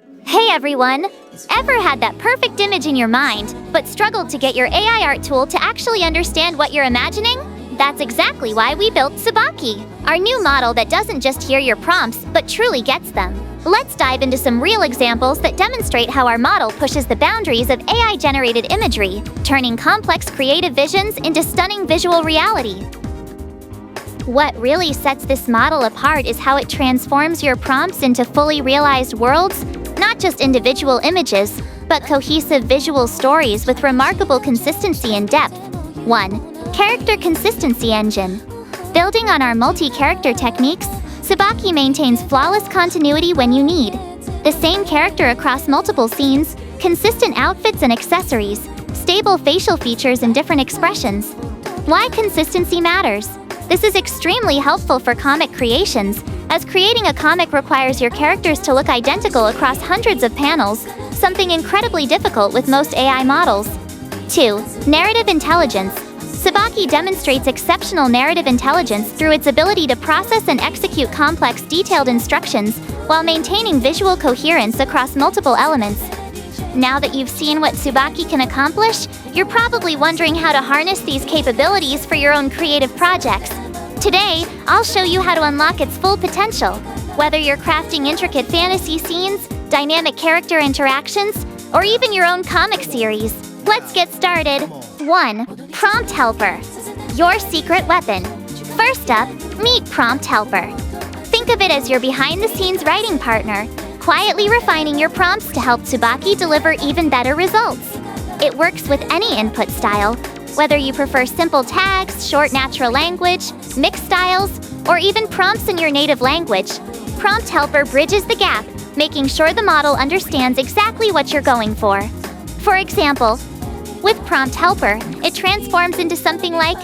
Hey everyone! Ever had that perfect image in your mind, but struggled to get your AI art tool to actually understand what you're imagining? That's exactly why we built Tsubaki, our new model that doesn't just hear your prompts, but truly gets them. Let's dive into some real examples that demonstrate how our model pushes the boundaries of AI-generated imagery, turning complex creative visions into stunning visual reality. What really sets this model apart is how it transforms your prompts into fully realized worlds, not just individual images, but cohesive visual stories with remarkable consistency and depth. 1. Character Consistency Engine. Building on our multi-character techniques, Tsubaki maintains flawless continuity when you need. The same character across multiple scenes, consistent outfits and accessories, stable facial features and different expressions. Why consistency matters? This is extremely helpful for comic creations, as creating a comic requires your characters to look identical across hundreds of panels, something incredibly difficult with most AI models. 2. Narrative Intelligence. Tsubaki demonstrates exceptional narrative intelligence through its ability to process and execute complex, detailed instructions while maintaining visual coherence across multiple elements. Now that you've seen what Tsubaki can accomplish, you're probably wondering how to harness these capabilities for your own creative projects. Today, I'll show you how to unlock its full potential. Whether you're crafting intricate fantasy scenes, dynamic character interactions, or even your own comic series. Let's get started. 1. Prompt Helper. Your secret weapon. First up, meet Prompt Helper. Think of it as your behind-the-scenes writing partner, quietly refining your prompts to help Tsubaki deliver even better results. It works with any input style, whether you prefer simple tags, short natural language, mixed styles, or even prompts in your native language. Prompt Helper bridges the gap, making sure the model understands exactly what you're going for. For example, with Prompt Helper, it transforms into something like,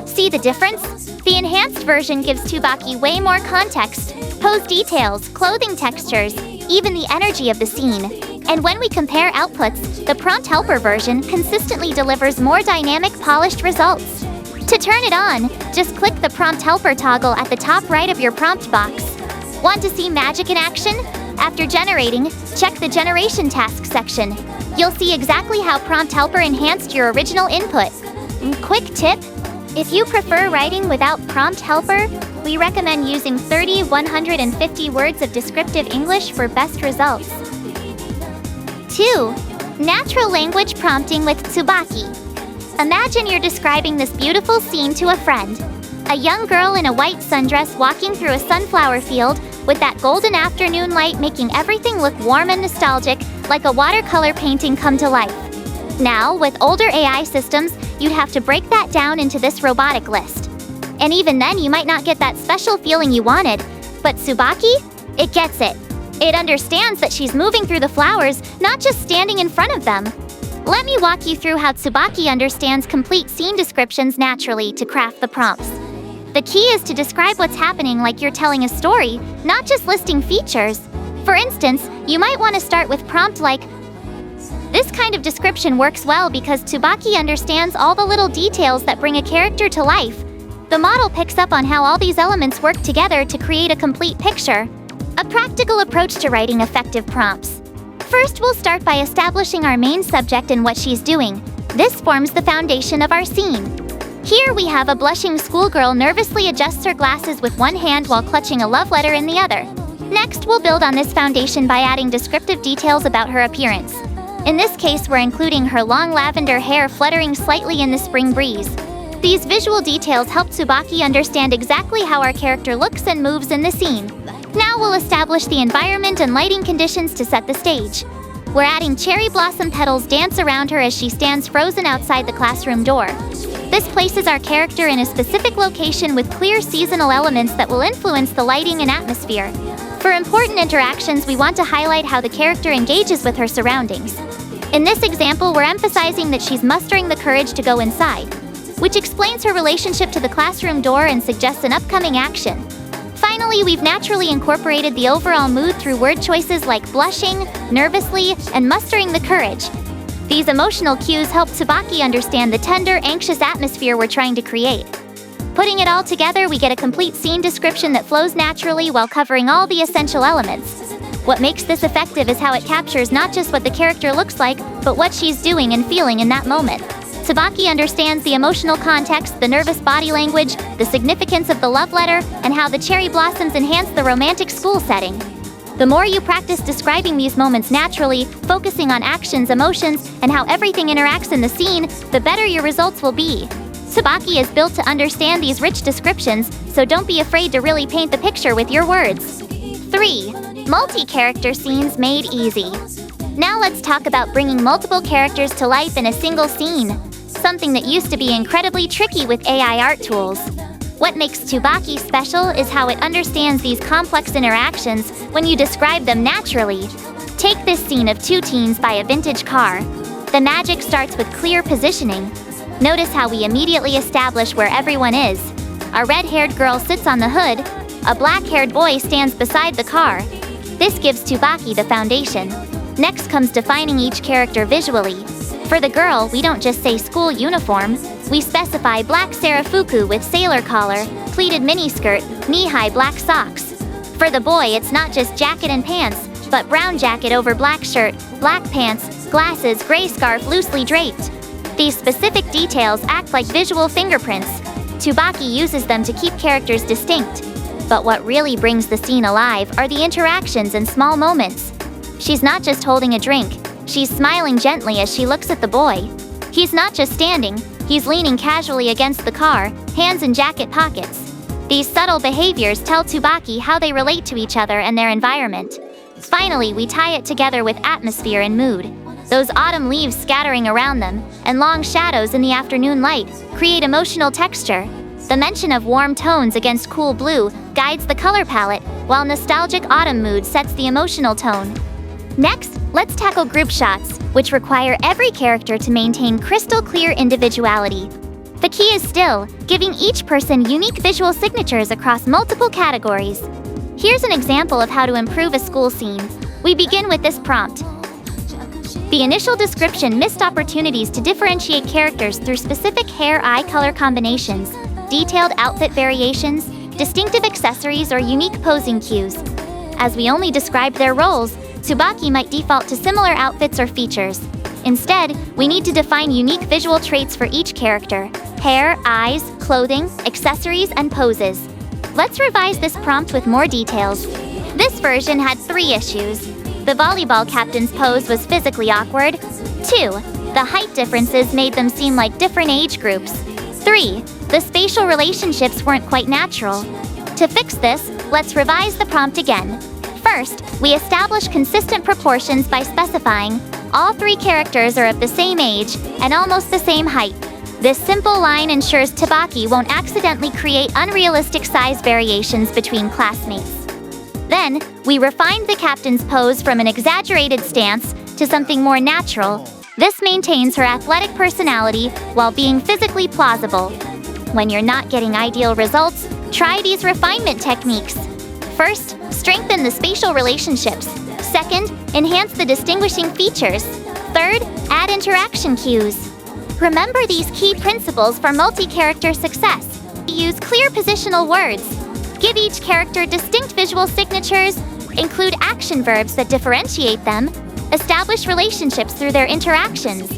see the difference? The enhanced version gives Tsubaki way more context, pose details, clothing textures, even the energy of the scene. And when we compare outputs, the Prompt Helper version consistently delivers more dynamic, polished results. To turn it on, just click the Prompt Helper toggle at the top right of your prompt box. Want to see magic in action? After generating, check the Generation Task section. You'll see exactly how Prompt Helper enhanced your original input. Quick tip: if you prefer writing without Prompt Helper, we recommend using 150 words of descriptive English for best results. 2. Natural language prompting with Tsubaki. Imagine you're describing this beautiful scene to a friend. A young girl in a white sundress walking through a sunflower field with that golden afternoon light making everything look warm and nostalgic, like a watercolor painting come to life. Now, with older AI systems, you'd have to break that down into this robotic list. And even then, you might not get that special feeling you wanted. But Tsubaki? It gets it. It understands that she's moving through the flowers, not just standing in front of them. Let me walk you through how Tsubaki understands complete scene descriptions naturally to craft the prompts. The key is to describe what's happening like you're telling a story, not just listing features. For instance, you might want to start with prompt like, this kind of description works well because Tsubaki understands all the little details that bring a character to life. The model picks up on how all these elements work together to create a complete picture. A practical approach to writing effective prompts. First, we'll start by establishing our main subject and what she's doing. This forms the foundation of our scene. Here we have a blushing schoolgirl nervously adjusts her glasses with one hand while clutching a love letter in the other. Next, we'll build on this foundation by adding descriptive details about her appearance. In this case, we're including her long lavender hair fluttering slightly in the spring breeze. These visual details help Tsubaki understand exactly how our character looks and moves in the scene. Now we'll establish the environment and lighting conditions to set the stage. We're adding cherry blossom petals dance around her as she stands frozen outside the classroom door. This places our character in a specific location with clear seasonal elements that will influence the lighting and atmosphere. For important interactions, we want to highlight how the character engages with her surroundings. In this example, we're emphasizing that she's mustering the courage to go inside, which explains her relationship to the classroom door and suggests an upcoming action. Finally, we've naturally incorporated the overall mood through word choices like blushing, nervously, and mustering the courage. These emotional cues help Tsubaki understand the tender, anxious atmosphere we're trying to create. Putting it all together, we get a complete scene description that flows naturally while covering all the essential elements. What makes this effective is how it captures not just what the character looks like, but what she's doing and feeling in that moment. Tsubaki understands the emotional context, the nervous body language, the significance of the love letter, and how the cherry blossoms enhance the romantic school setting. The more you practice describing these moments naturally, focusing on actions, emotions, and how everything interacts in the scene, the better your results will be. Tsubaki is built to understand these rich descriptions, so don't be afraid to really paint the picture with your words. 3. Multi-character scenes made easy. Now let's talk about bringing multiple characters to life in a single scene, something that used to be incredibly tricky with AI art tools. What makes Tsubaki special is how it understands these complex interactions when you describe them naturally. Take this scene of two teens by a vintage car. The magic starts with clear positioning. Notice how we immediately establish where everyone is. A red-haired girl sits on the hood. A black-haired boy stands beside the car. This gives Tsubaki the foundation. Next comes defining each character visually. For the girl, we don't just say school uniform. We specify black sarafuku with sailor collar, pleated miniskirt, knee-high black socks. For the boy, it's not just jacket and pants, but brown jacket over black shirt, black pants, glasses, gray scarf loosely draped. These specific details act like visual fingerprints. Tsubaki uses them to keep characters distinct. But what really brings the scene alive are the interactions and small moments. She's not just holding a drink, she's smiling gently as she looks at the boy. He's not just standing, he's leaning casually against the car, hands in jacket pockets. These subtle behaviors tell Tsubaki how they relate to each other and their environment. Finally, we tie it together with atmosphere and mood. Those autumn leaves scattering around them, and long shadows in the afternoon light, create emotional texture. The mention of warm tones against cool blue guides the color palette, while nostalgic autumn mood sets the emotional tone. Next, let's tackle group shots, which require every character to maintain crystal clear individuality. The key is still giving each person unique visual signatures across multiple categories. Here's an example of how to improve a school scene. We begin with this prompt. The initial description missed opportunities to differentiate characters through specific hair-eye color combinations, detailed outfit variations, distinctive accessories, or unique posing cues. As we only described their roles, Tsubaki might default to similar outfits or features. Instead, we need to define unique visual traits for each character: hair, eyes, clothing, accessories, and poses. Let's revise this prompt with more details. This version had 3 issues. The volleyball captain's pose was physically awkward. 2. The height differences made them seem like different age groups. 3. The spatial relationships weren't quite natural. To fix this, let's revise the prompt again. First, we establish consistent proportions by specifying all 3 characters are of the same age and almost the same height. This simple line ensures Tsubaki won't accidentally create unrealistic size variations between classmates. Then, we refined the captain's pose from an exaggerated stance to something more natural. This maintains her athletic personality while being physically plausible. When you're not getting ideal results, try these refinement techniques. First, strengthen the spatial relationships. Second, enhance the distinguishing features. Third, add interaction cues. Remember these key principles for multi-character success. Use clear positional words. Give each character distinct visual signatures. Include action verbs that differentiate them. Establish relationships through their interactions.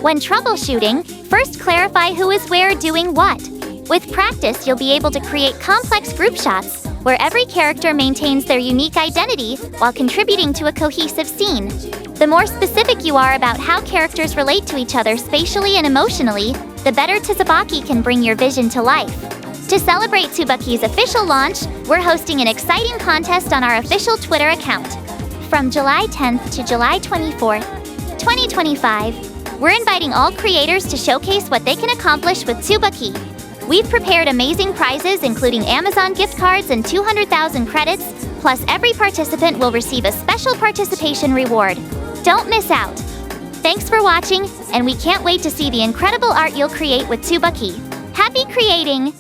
When troubleshooting, first clarify who is where doing what. With practice, you'll be able to create complex group shots where every character maintains their unique identity while contributing to a cohesive scene. The more specific you are about how characters relate to each other spatially and emotionally, the better Tsubaki can bring your vision to life. To celebrate Tsubaki's official launch, we're hosting an exciting contest on our official Twitter account. From July 10th to July 24th, 2025, we're inviting all creators to showcase what they can accomplish with Tsubaki. We've prepared amazing prizes including Amazon gift cards and 200,000 credits, plus every participant will receive a special participation reward. Don't miss out! Thanks for watching, and we can't wait to see the incredible art you'll create with Tsubaki. Happy creating!